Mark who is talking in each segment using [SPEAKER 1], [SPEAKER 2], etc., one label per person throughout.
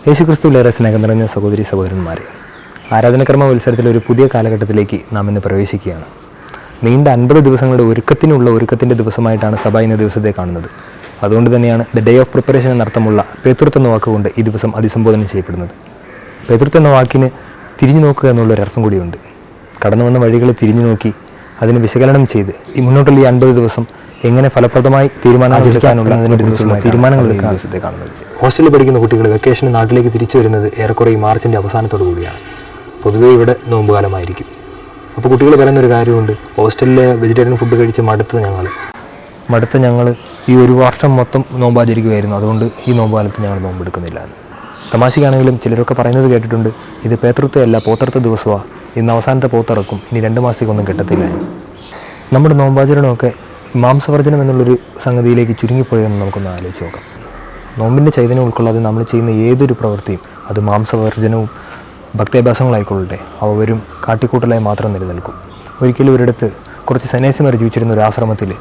[SPEAKER 1] യേശുക്രിസ്തുവിലേറെ സ്നേഹം നിറഞ്ഞ സഹോദരി സഹോദരന്മാരെ, ആരാധനകർമ്മ മത്സരത്തിലെ ഒരു പുതിയ കാലഘട്ടത്തിലേക്ക് നാം ഇന്ന് പ്രവേശിക്കുകയാണ്. നീണ്ട 50 ദിവസങ്ങളുടെ ഒരുക്കത്തിൻ്റെ ദിവസമായിട്ടാണ് സഭ ഇന്ന ദിവസത്തെ കാണുന്നത്. അതുകൊണ്ട് തന്നെയാണ് ദ ഡേ ഓഫ് പ്രിപ്പറേഷൻ എന്നർത്ഥമുള്ള പേതൃത്വം എന്ന വാക്കുകൊണ്ട് ഈ ദിവസം അഭിസംബോധന ചെയ്യപ്പെടുന്നത്. പേതൃത്വം എന്ന വാക്കിന് തിരിഞ്ഞു നോക്കുക എന്നുള്ളൊരർത്ഥം കൂടിയുണ്ട്. കടന്നു വന്ന വഴികൾ തിരിഞ്ഞു നോക്കി അതിന് വിശകലനം ചെയ്ത് ഈ മുന്നോട്ടുള്ള ഈ 50 ദിവസം എങ്ങനെ ഫലപ്രദമായി തീരുമാനമെടുക്കാനുള്ള തീരുമാനങ്ങളെടുക്കാൻ ദിവസത്തെ കാണുന്നത്. ഹോസ്റ്റലിൽ പഠിക്കുന്ന കുട്ടികൾ വെക്കേഷന് നാട്ടിലേക്ക് തിരിച്ചു വരുന്നത് ഏറെക്കുറെ ഈ മാർച്ചിൻ്റെ അവസാനത്തോടു കൂടിയാണ്. പൊതുവേ ഇവിടെ നോമ്പുകാലമായിരിക്കും. അപ്പോൾ കുട്ടികൾ പറയുന്നൊരു കാര്യമുണ്ട്, ഹോസ്റ്റലിലെ വെജിറ്റേറിയൻ ഫുഡ് കഴിച്ച് മടുത്ത ഞങ്ങൾ ഈ ഒരു വർഷം മൊത്തം നോമ്പാചരിക്കുമായിരുന്നു, അതുകൊണ്ട് ഈ നോമ്പുകാലത്ത് ഞങ്ങൾ നോമ്പെടുക്കുന്നില്ല എന്ന്. തമാശയ്ക്കാണെങ്കിലും ചിലരൊക്കെ പറയുന്നത് കേട്ടിട്ടുണ്ട്, ഇത് പേതൃത്വമല്ല പോത്തർത്ത ദിവസമാണ്, ഇന്ന് അവസാനത്തെ പോത്തിറക്കും, ഇനി 2 മാസത്തേക്കൊന്നും കിട്ടത്തില്ല എന്ന്. നമ്മുടെ നോമ്പാചരണമൊക്കെ മാംസവർജനം എന്നുള്ളൊരു സംഗതിയിലേക്ക് ചുരുങ്ങിപ്പോയെന്ന് നമുക്കൊന്ന് ആലോചിച്ച് നോക്കാം. നോമ്പിൻ്റെ ചൈതന്യം ഉൾക്കൊള്ളാതെ നമ്മൾ ചെയ്യുന്ന ഏതൊരു പ്രവൃത്തിയും, അത് മാംസവർജനവും ഭക്തിയാഭ്യാസങ്ങളായിക്കൊള്ളട്ടെ, അവ വരും കാട്ടിക്കൂട്ടലായി മാത്രം നിലനിൽക്കും. ഒരിക്കലും ഒരിടത്ത് കുറച്ച് സന്യാസിമാർ ജീവിച്ചിരുന്ന ഒരു ആശ്രമത്തിൽ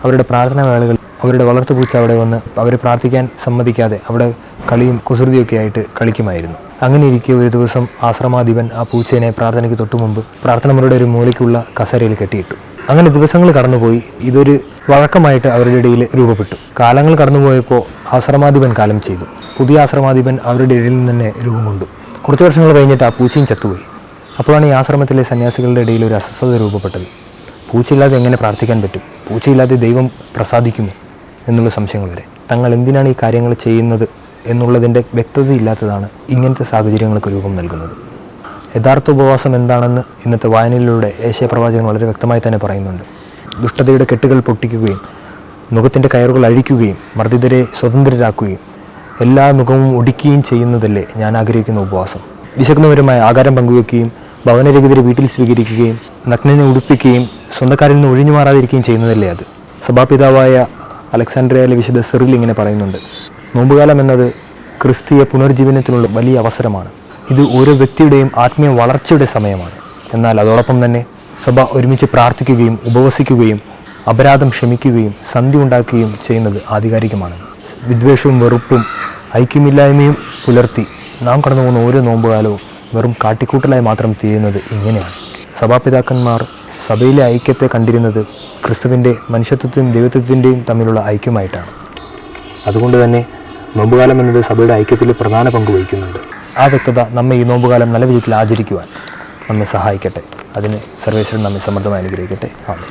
[SPEAKER 1] അവരുടെ പ്രാർത്ഥനാ വേളകൾ അവരുടെ വളർത്തുപൂച്ച അവിടെ വന്ന് അവരെ പ്രാർത്ഥിക്കാൻ സമ്മതിക്കാതെ അവിടെ കളിയും കുസൃതിയൊക്കെ ആയിട്ട് കളിക്കുമായിരുന്നു. അങ്ങനെ ഇരിക്കെ ഒരു ദിവസം ആശ്രമാധിപൻ ആ പൂച്ചേനെ പ്രാർത്ഥനയ്ക്ക് തൊട്ടു മുമ്പ് പ്രാർത്ഥന മുറിയുടെ ഒരു മൂലയ്ക്കുള്ള കസേരയിൽ കെട്ടിയിട്ടു. അങ്ങനെ ദിവസങ്ങൾ കടന്നുപോയി. ഇതൊരു വഴക്കമായിട്ട് അവരുടെ ഇടയിൽ രൂപപ്പെട്ടു. കാലങ്ങൾ കടന്നുപോയപ്പോൾ ആശ്രമാധിപൻ കാലം ചെയ്തു. പുതിയ ആശ്രമാധിപൻ അവരുടെ ഇടയിൽ നിന്ന് തന്നെ രൂപം കൊണ്ടു. കുറച്ച് വർഷങ്ങൾ കഴിഞ്ഞിട്ട് ആ പൂച്ചയും ചത്തുപോയി. അപ്പോഴാണ് ഈ ആശ്രമത്തിലെ സന്യാസികളുടെ ഇടയിൽ ഒരു അസ്വസ്ഥത രൂപപ്പെട്ടത്. പൂച്ചയില്ലാതെ എങ്ങനെ പ്രാർത്ഥിക്കാൻ പറ്റും? പൂച്ചയില്ലാതെ ദൈവം പ്രസാദിക്കുമോ എന്നുള്ള സംശയങ്ങൾ വരെ. തങ്ങൾ എന്തിനാണ് ഈ കാര്യങ്ങൾ ചെയ്യുന്നത് എന്നുള്ളതിൻ്റെ വ്യക്തതയില്ലാത്തതാണ് ഇങ്ങനത്തെ സാഹചര്യങ്ങൾക്ക് രൂപം നൽകുന്നത്. യഥാർത്ഥ ഉപവാസം എന്താണെന്ന് ഇന്നത്തെ വായനയിലൂടെ യേശയ്യാപ്രവാചകൻ വളരെ വ്യക്തമായി തന്നെ പറയുന്നുണ്ട്. ദുഷ്ടതയുടെ കെട്ടുകൾ പൊട്ടിക്കുകയും മുഖത്തിൻ്റെ കയറുകൾ അഴിക്കുകയും മർദ്ദിതരെ സ്വതന്ത്രരാക്കുകയും എല്ലാ മുഖവും ഒടിക്കുകയും ചെയ്യുന്നതല്ലേ ഞാൻ ആഗ്രഹിക്കുന്ന ഉപവാസം. വിശക്കുന്നവരുമായി ആഹാരം പങ്കുവെക്കുകയും ഭവനരഹിതരെ വീട്ടിൽ സ്വീകരിക്കുകയും നഗ്നനെ ഉടുപ്പിക്കുകയും സ്വന്തക്കാരിൽ നിന്ന് ഒഴിഞ്ഞു മാറാതിരിക്കുകയും ചെയ്യുന്നതല്ലേ അത്. സഭാപിതാവായ അലക്സാൻഡ്രിയയിലെ വിശുദ്ധ സിറിൽ ഇങ്ങനെ പറയുന്നുണ്ട്, നോമ്പുകാലം എന്നത് ക്രിസ്തീയ പുനർജീവനത്തിനുള്ള വലിയ അവസരമാണ്. ഇത് ഓരോ വ്യക്തിയുടെയും ആത്മീയ വളർച്ചയുടെ സമയമാണ്. എന്നാൽ അതോടൊപ്പം തന്നെ സഭ ഒരുമിച്ച് പ്രാർത്ഥിക്കുകയും ഉപവസിക്കുകയും അപരാധം ക്ഷമിക്കുകയും സന്ധി ഉണ്ടാക്കുകയും ചെയ്യുന്നത് ആധികാരികമാണ്. വിദ്വേഷവും വെറുപ്പും ഐക്യമില്ലായ്മയും പുലർത്തി നാം കടന്നു പോകുന്ന ഓരോ നോമ്പുകാലവും വെറും കാട്ടിക്കൂട്ടലായി മാത്രം തീരുന്നത് ഇങ്ങനെയാണ്. സഭാപിതാക്കന്മാർ സഭയിലെ ഐക്യത്തെ കണ്ടിരുന്നത് ക്രിസ്തുവിൻ്റെ മനുഷ്യത്വത്തിൻ്റെയും ദൈവത്വത്തിൻ്റെയും തമ്മിലുള്ള ഐക്യമായിട്ടാണ്. അതുകൊണ്ട് തന്നെ നോമ്പുകാലം എന്നത് സഭയുടെ ഐക്യത്തിൽ പ്രധാന പങ്ക് വഹിക്കുന്നുണ്ട്. ആ വ്യക്തത നമ്മെ ഈ നോമ്പുകാലം നല്ല വിധത്തിൽ ആചരിക്കുവാൻ നമ്മെ സഹായിക്കട്ടെ. അതിന് സർവേശ്വരൻ നമ്മെ സമൃദ്ധമായി അനുഗ്രഹിക്കട്ടെ. ആമേൻ.